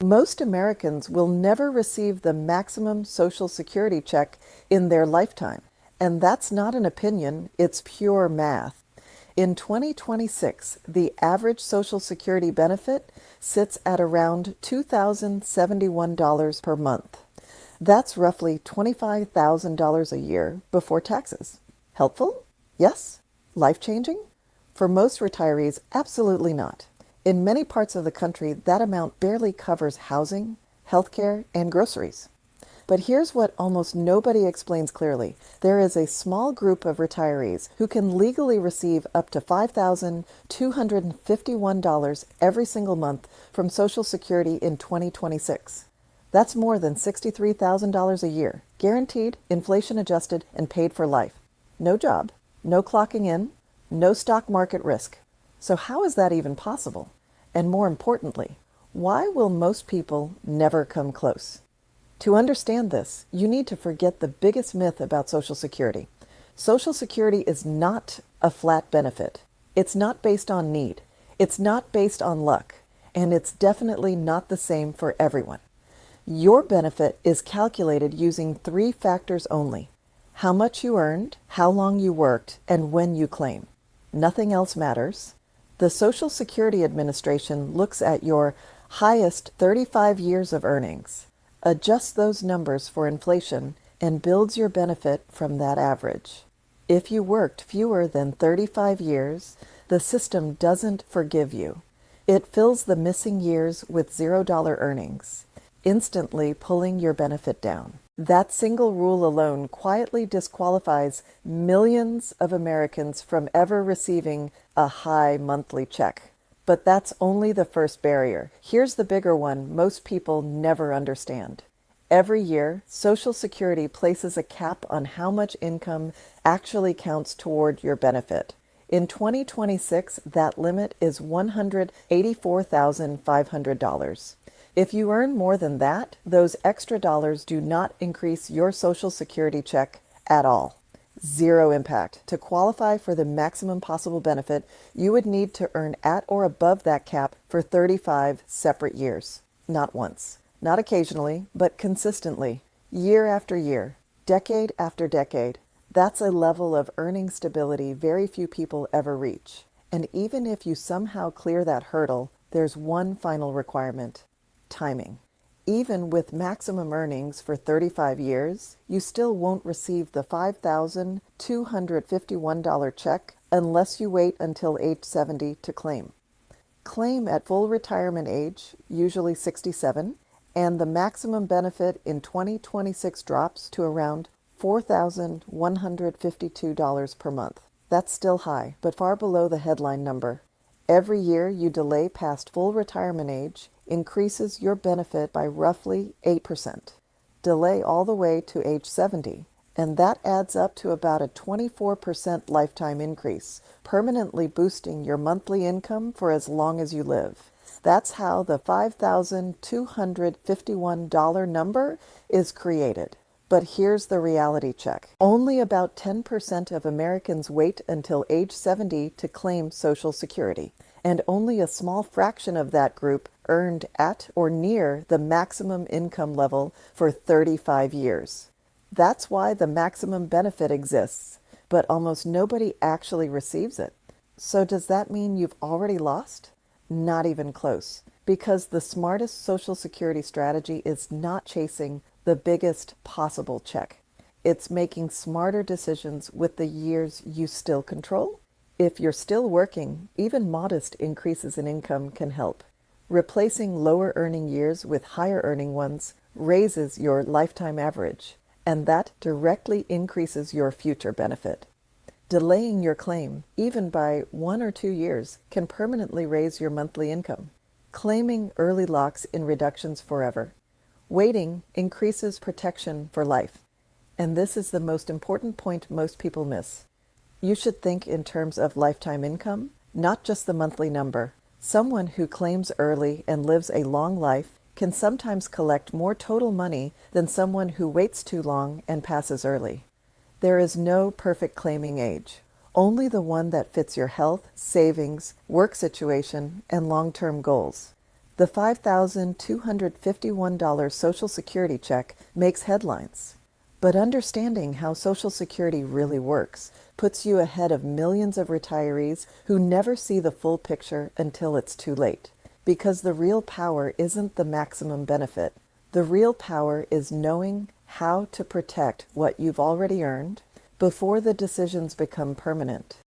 Most Americans will never receive the maximum Social Security check in their lifetime. And that's not an opinion, it's pure math. In 2026, the average Social Security benefit sits at around $2,071 per month. That's roughly $25,000 a year before taxes. Helpful? Yes? Life-changing? For most retirees, absolutely not. In many parts of the country, that amount barely covers housing, healthcare, and groceries. But here's what almost nobody explains clearly. There is a small group of retirees who can legally receive up to $5,251 every single month from Social Security in 2026. That's more than $63,000 a year, guaranteed, inflation-adjusted, and paid for life. No job, no clocking in, no stock market risk. So how is that even possible? And more importantly, why will most people never come close? To understand this, you need to forget the biggest myth about Social Security. Social Security is not a flat benefit. It's not based on need. It's not based on luck. And it's definitely not the same for everyone. Your benefit is calculated using 3 factors only: how much you earned, how long you worked, and when you claim. Nothing else matters. The Social Security Administration looks at your highest 35 years of earnings, adjusts those numbers for inflation, and builds your benefit from that average. If you worked fewer than 35 years, the system doesn't forgive you. It fills the missing years with $0 earnings, instantly pulling your benefit down. That single rule alone quietly disqualifies millions of Americans from ever receiving a high monthly check. But that's only the first barrier. Here's the bigger one most people never understand. Every year, Social Security places a cap on how much income actually counts toward your benefit. In 2026, that limit is $184,500. If you earn more than that, those extra dollars do not increase your Social Security check at all. Zero impact. To qualify for the maximum possible benefit, you would need to earn at or above that cap for 35 separate years. Not once, not occasionally, but consistently, year after year, decade after decade. That's a level of earning stability very few people ever reach. And even if you somehow clear that hurdle, there's one final requirement: timing. Even with maximum earnings for 35 years, you still won't receive the $5,251 check unless you wait until age 70 to claim. Claim at full retirement age, usually 67, and the maximum benefit in 2026 drops to around $4,152 per month. That's still high, but far below the headline number. Every year you delay past full retirement age increases your benefit by roughly 8%. Delay all the way to age 70, and that adds up to about a 24% lifetime increase, permanently boosting your monthly income for as long as you live. That's how the $5,251 number is created. But here's the reality check. Only about 10% of Americans wait until age 70 to claim Social Security, and only a small fraction of that group earned at or near the maximum income level for 35 years. That's why the maximum benefit exists, but almost nobody actually receives it. So does that mean you've already lost? Not even close, because the smartest Social Security strategy is not chasing the biggest possible check. It's making smarter decisions with the years you still control. If you're still working, even modest increases in income can help. Replacing lower earning years with higher earning ones raises your lifetime average, and that directly increases your future benefit. Delaying your claim, even by 1 or 2 years, can permanently raise your monthly income. Claiming early locks in reductions forever. Waiting increases protection for life. And this is the most important point most people miss. You should think in terms of lifetime income, not just the monthly number. Someone who claims early and lives a long life can sometimes collect more total money than someone who waits too long and passes early. There is no perfect claiming age, only the one that fits your health, savings, work situation, and long-term goals. The $5,251 Social Security check makes headlines. But understanding how Social Security really works puts you ahead of millions of retirees who never see the full picture until it's too late. Because the real power isn't the maximum benefit. The real power is knowing how to protect what you've already earned before the decisions become permanent.